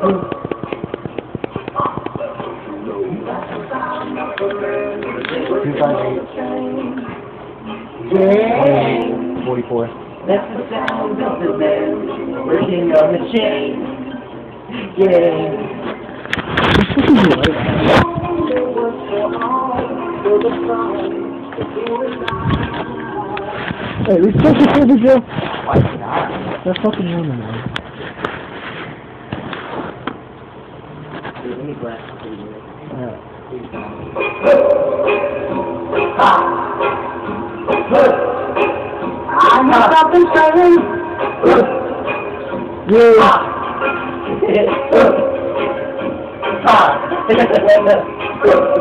Yeah. 44. That's the sound of the man working on the chain. Yeah. Hey, we supposed to play the Joe? Why not? That's fucking woman, man. Dude, let me blast it for you. I'm not up and saying. Yeah.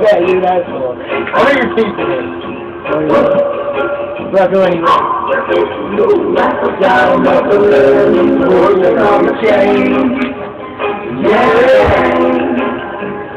Yeah, you're an asshole. I know you're keeping it. Not going anywhere. Down the balloon, working on the chain. Yeah,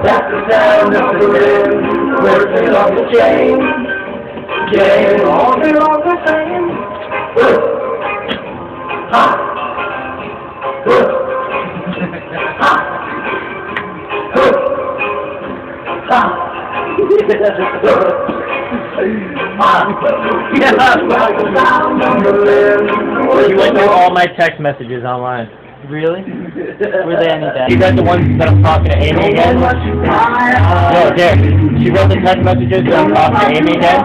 that's the sound of the balloon, working on the chain. Yeah, all day long we're saying. Ha! Ha! You went through all my text messages online. Really? Were they any better? You read the ones that I'm talking to Amy again? No, Derek. She read the text messages that I'm talking to Amy again.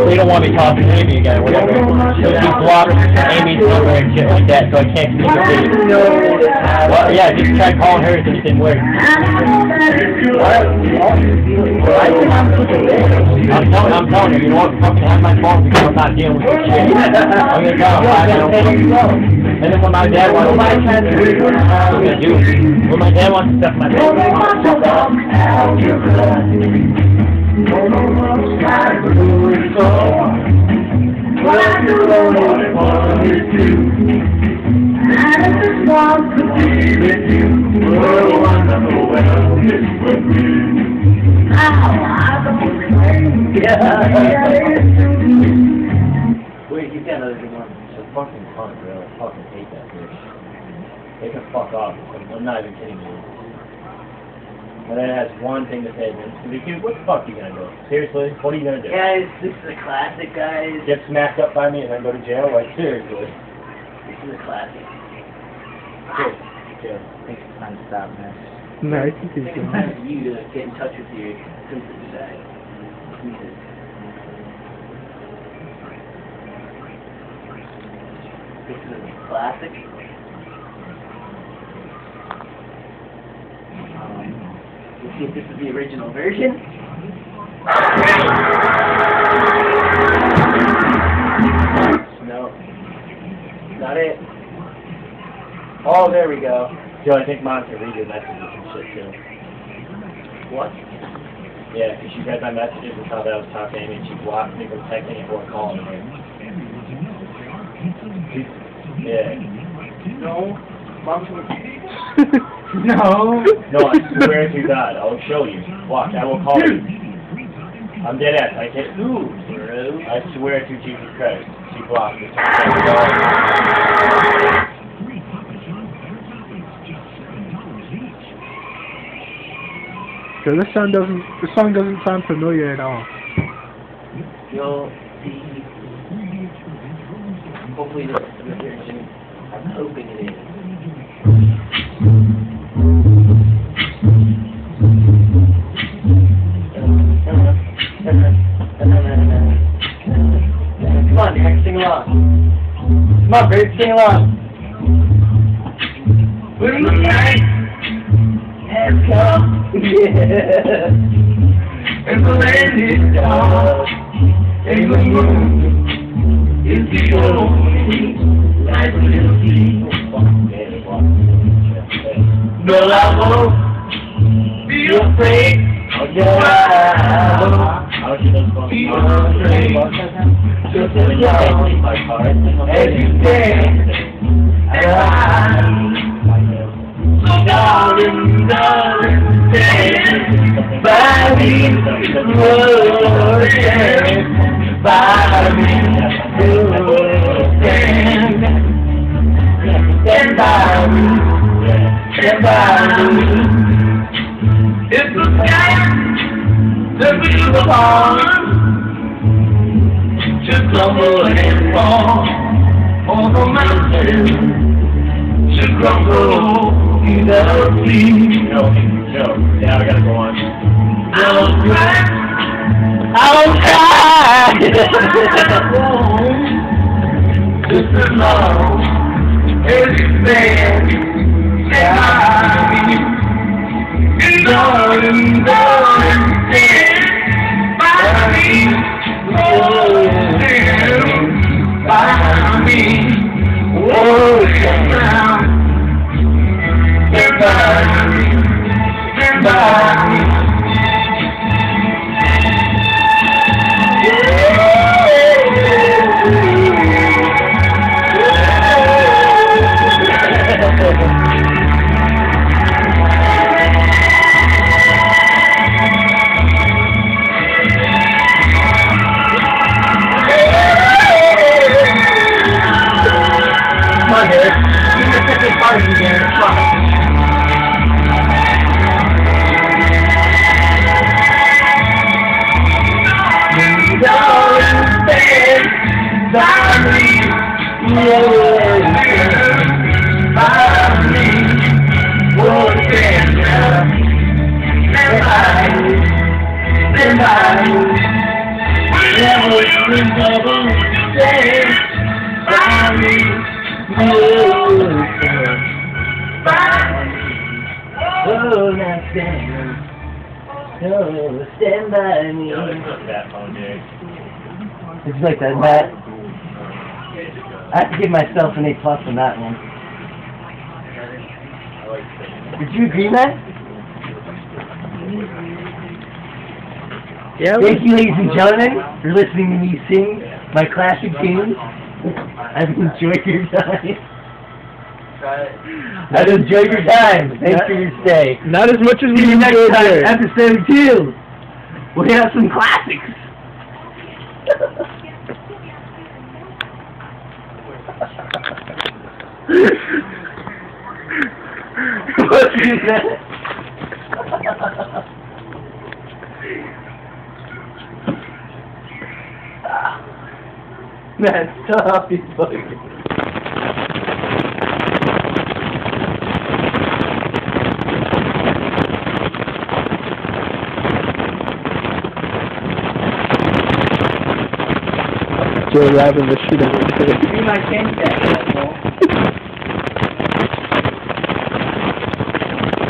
They don't want me talking to Amy again, whatever. So she blocked Amy's number and shit like that, so I can't communicate. Well, yeah, just tried calling her, so it didn't work. I'm telling her, you know what? Fucking have my phone because I'm not dealing with this shit. I'm gonna tell her. And then when my dad wants to I'm gonna do it. When my dad wants to stuff my phone. Wait, you got another good one. It's a fucking punk, bro. I fucking hate that bitch. They can fuck off. I'm not even kidding you. And then it has one thing to say, man. Dude, what the fuck are you gonna do? Seriously? What are you gonna do? Guys, this is a classic, guys. Get smacked up by me and then go to jail? Like, seriously. This is a classic. Jail. I think it's time to stop, man. No, I think I think it's time for you to get in touch with your comfort side. Jesus. This is a classic. Let's see if this is the original version. No. Not it. Oh, there we go. Joe, I think Mom can read your messages and shit, too. What? Yeah, because she read my messages and thought that I was talking to Amy, and she blocked me from texting or calling me. Yeah. No. Mom's gonna... No. No, I swear to God, I'll show you. Watch, I will call you. I'm dead ass. I can't. Ooh, bro. I swear to Jesus Christ, she blocked me. So the song doesn't sound familiar at all. You'll see. Hopefully this is the version. I'm hoping it is. Come on, Derek, sing along. Come on, Bert, sing along. When the night has come, yeah, and the land is dark, and the moon is the only light we'll see. But I won't be afraid. Be afraid. Just as long as you stand and ride. So darling, darling, stand by me. Oh, stand by me. Oh, stand by me. stand by me. If the sky that we were born to crumble and fall, or the mountain to crumble in the sea. No, yeah, I gotta go on. I'll cry. Just as long as you stand by me. Darling, darling, stand by me. Oh, stand by me. Oh, stand by me. Stand by me. Stand by me. It's like that, Matt. I have to give myself an A+ on that one. Did you agree, Matt? Yeah. Thank you, ladies and gentlemen, for listening to me sing my classic tunes. I've enjoyed your time. I've enjoyed your time. Thanks for your stay. Not as much as See we you next enjoyed time, yours. episode 2. We'll have some classics. What's that? Man, stop, he's fucking. Joe Rabbit the shit out of it. Give me my chaingang, asshole.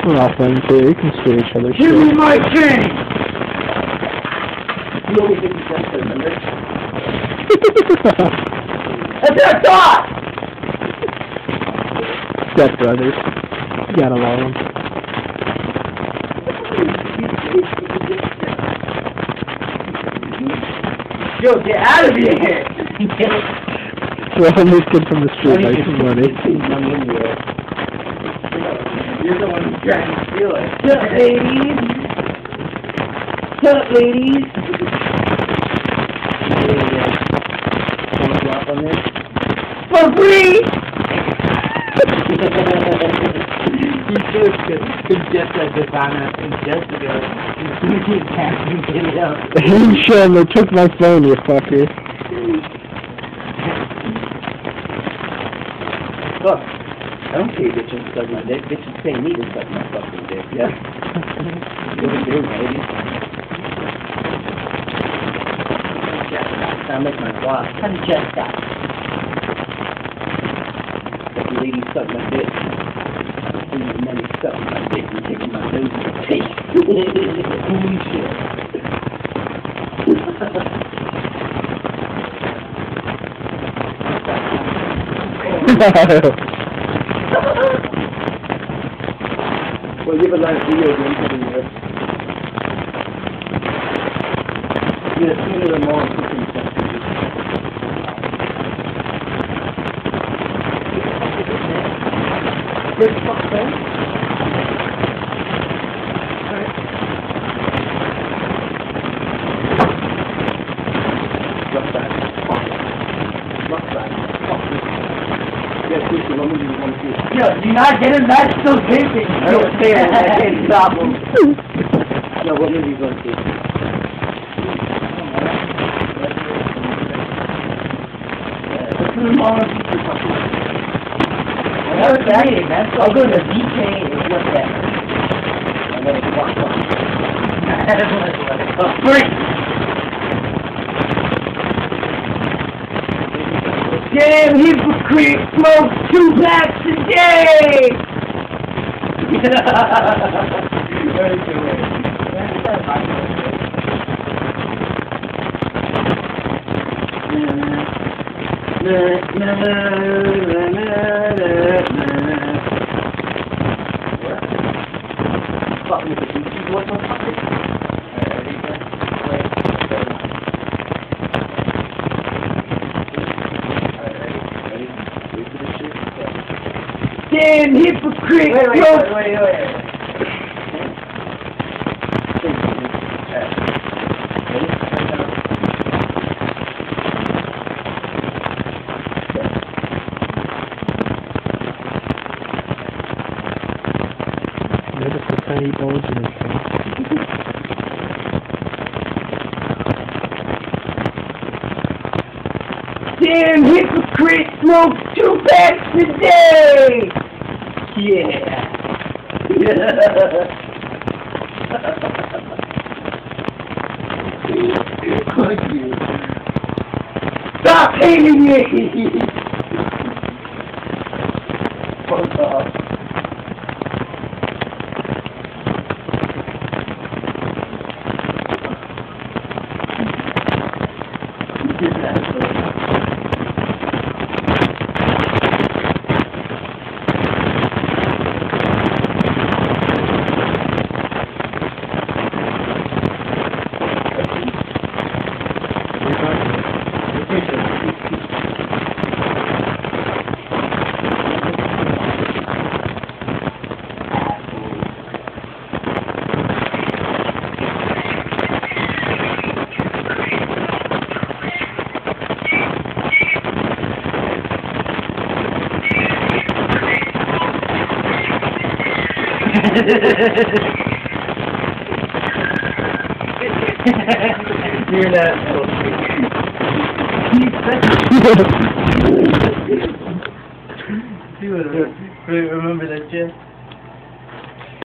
We're all friends here. We can steal each other's Give me shit. my chain! You only think you just remember? That's what I thought! Step brothers. You gotta love them. Yo, get out of here! Throw this kid from the street like some money. You're the one who's trying to steal it. Shut up, ladies! Shut up, ladies! Wanna drop on this? For free! You just said this on us just ago. You can't get it up. You sure they took my phone, you fucker. Look, I don't care bitches suck my dick. Bitches pay me to suck my fucking dick, yeah? What do you do, baby? I'll make my boss. How do you just stop? Let the ladies suck my dick. And the money suck my dick and taking my nose to the taste. Holy shit. Well, give a lot of video games in there. Yeah, sooner than more cooking stuff. Where's the fuck phone? Alright. Rough back. Fuck. Rough back. Fuck. Yeah, seriously, what movie do you want to see? Do you not get him? That's still vaping. I don't care. I can't stop him. No, what movie are you going to see? What's that? I'll go to VK and what's that? And then it's walk on. Free! Damn hypocrite smokes 2 packs a day! Damn hypocrite! Wait. Notice the tiny bulge in his face. Damn hypocrite smokes 2 packs a day! Yeah. Fuck you. Stop hating me! Fuck off. You're an asshole. Remember that, Jeff?